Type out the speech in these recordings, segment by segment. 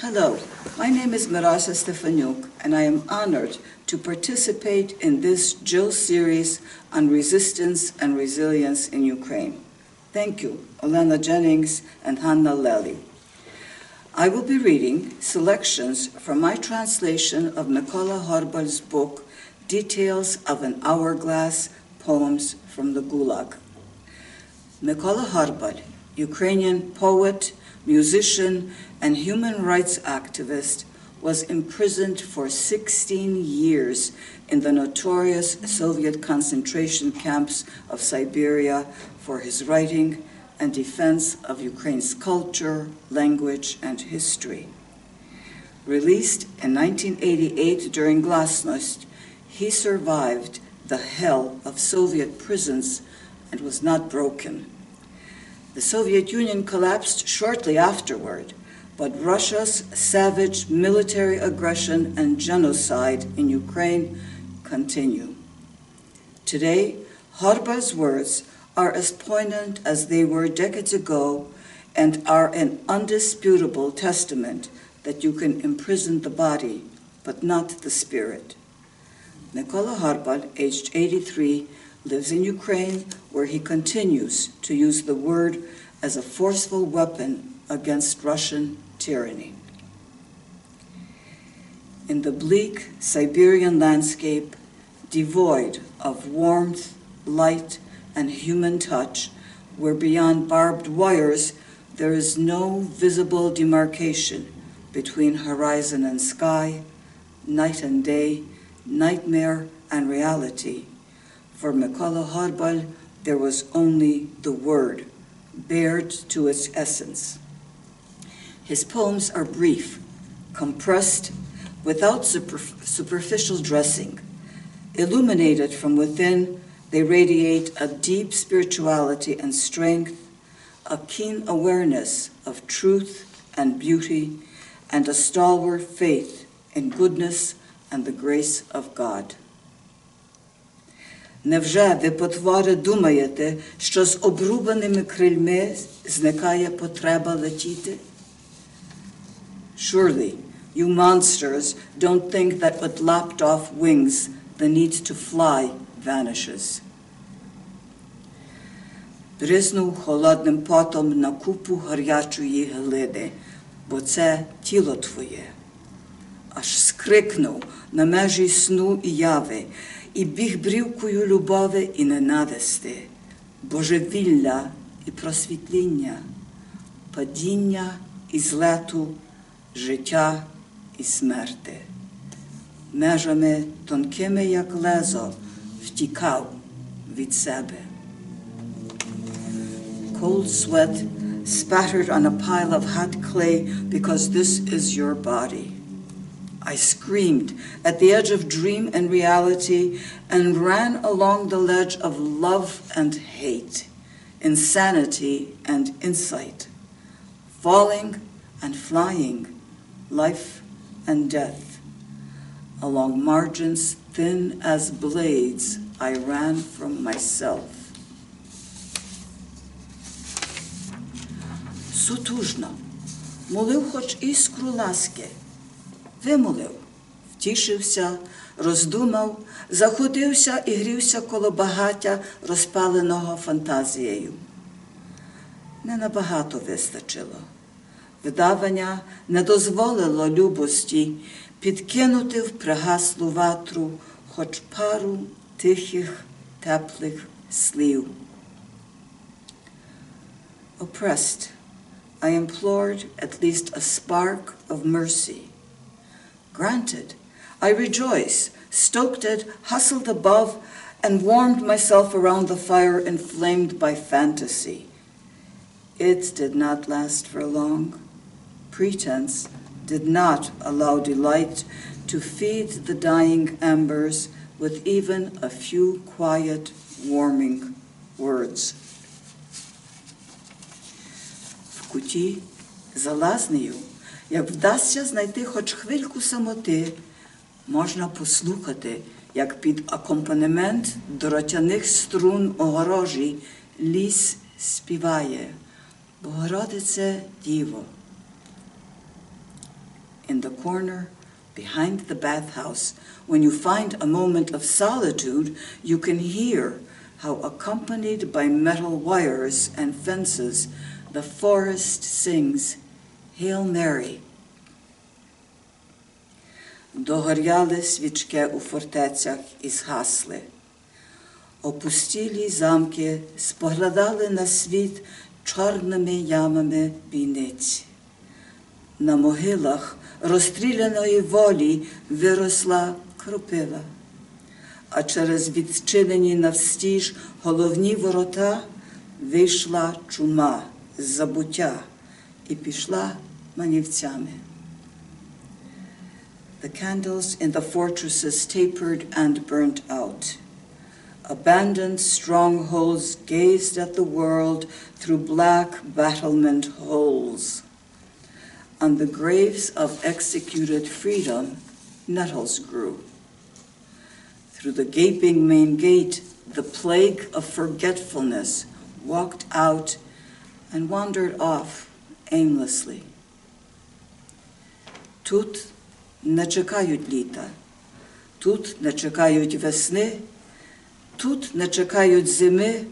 Hello, my name is Myrosia Stefaniuk, and I am honored to participate in this Jill series on resistance and resilience in Ukraine. Thank you, Olena Jennings and Hanna Lely. I will be reading selections from my translation of Mykola Horbal's book, Details of an Hourglass, Poems from the Gulag. Mykola Horbal, Ukrainian poet, musician, and human rights activist, was imprisoned for 16 years in the notorious Soviet concentration camps of Siberia for his writing and defense of Ukraine's culture, language, and history. Released in 1988 during Glasnost, he survived the hell of Soviet prisons and was not broken. The Soviet Union collapsed shortly afterward, but Russia's savage military aggression and genocide in Ukraine continue. Today, Horbal's words are as poignant as they were decades ago and are an undisputable testament that you can imprison the body, but not the spirit. Mykola Horbal, aged 83, lives in Ukraine, where he continues to use the word as a forceful weapon against Russian tyranny. In the bleak Siberian landscape, devoid of warmth, light, and human touch, where beyond barbed wires there is no visible demarcation between horizon and sky, night and day, nightmare and reality. For Mykola Horbal, there was only the word, bared to its essence. His poems are brief, compressed, without superficial dressing. Illuminated from within, they radiate a deep spirituality and strength, a keen awareness of truth and beauty, and a stalwart faith in goodness and the grace of God. Невже ви, потвори, думаєте, що з обрубаними крильми зникає потреба летіти? Surely, you monsters don't think that with lopped off wings, the need to fly vanishes. Бризнув холодним потом на купу гарячої глини, бо це тіло твоє. Аж скрикнув на межі сну і яви, і біг брівкою любови і ненависти, божевілля і просвітління, падіння і злету, життя і смерти. Межами тонкими, як лезо, втікав від себе. Cold sweat spattered on a pile of hot clay because this is your body. I screamed at the edge of dream and reality and ran along the ledge of love and hate, insanity and insight, falling and flying, life and death. Along margins thin as blades, I ran from myself. Сутужно, молив хоч іскру ласки, вимолив, втішився, роздумав, заходився і грівся коло багаття, розпаленого фантазією. Не набагато вистачило. Видавання не дозволило любості підкинути в пригаслу ватру хоч пару тихих, теплих слів. Oppressed, I implored at least a spark of mercy. Granted, I rejoiced, stoked it, hustled above, and warmed myself around the fire inflamed by fantasy. It did not last for long. Pretense did not allow delight to feed the dying embers with even a few quiet, warming words. В куті, за лазнею, як вдасться знайти хоч хвильку самоти, можна послухати, як під акомпанемент дротяних струн огорожі ліс співає: Богородице Діво. in the corner, behind the bathhouse, when you find a moment of solitude, you can hear how, accompanied by metal wires and fences, the forest sings Hail Mary. Догоряли свічки у фортецях і згасли. Опустілі замки споглядали на світ чорними ямами бійниць. На могилах розстріляної волі виросла кропива, а через відчинені навстіж головні ворота вийшла чума з забуття і пішла манівцями. The candles in the fortresses tapered and burnt out. Abandoned strongholds gazed at the world through black battlement holes. On the graves of executed freedom, nettles grew. Through the gaping main gate, the plague of forgetfulness walked out and wandered off aimlessly. Тут не чекають літа, тут не чекають весни, тут не чекають зими,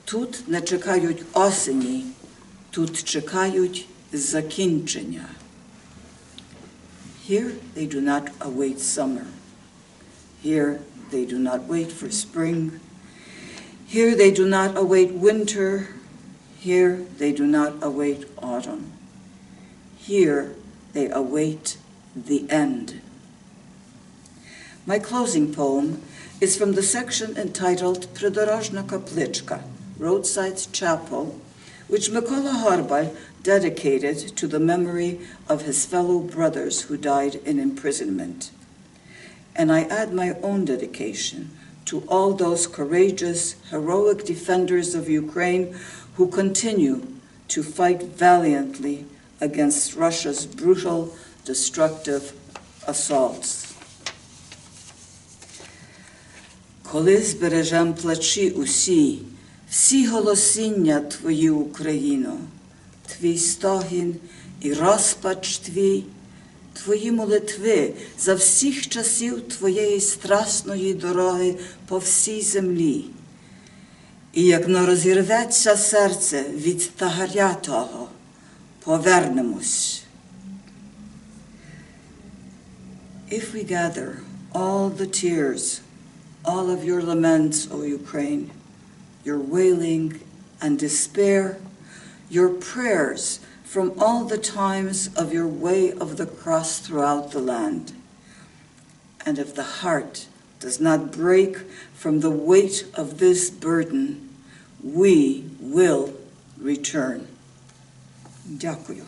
тут не чекають осені, тут чекають закінчення. Here they do not await summer. Here they do not wait for spring. Here they do not await winter. Here they do not await autumn. Here they await the end. My closing poem is from the section entitled Придорожна капличка, Roadside Chapel, which Mykola Horbal dedicated to the memory of his fellow brothers who died in imprisonment. And I add my own dedication to all those courageous, heroic defenders of Ukraine who continue to fight valiantly against Russia's brutal, destructive assaults. Коли збережем плачі усі, всі голосіння Твої, Україно, Твій стогін і розпач Твій, Твої молитви за всіх часів Твоєї страсної дороги по всій землі. І як не розірветься серце від тагаря того, повернемось. If we gather all the tears, all of your laments, O Ukraine, your wailing and despair, your prayers from all the times of your way of the cross throughout the land, and if the heart does not break from the weight of this burden, we will return. Дякую.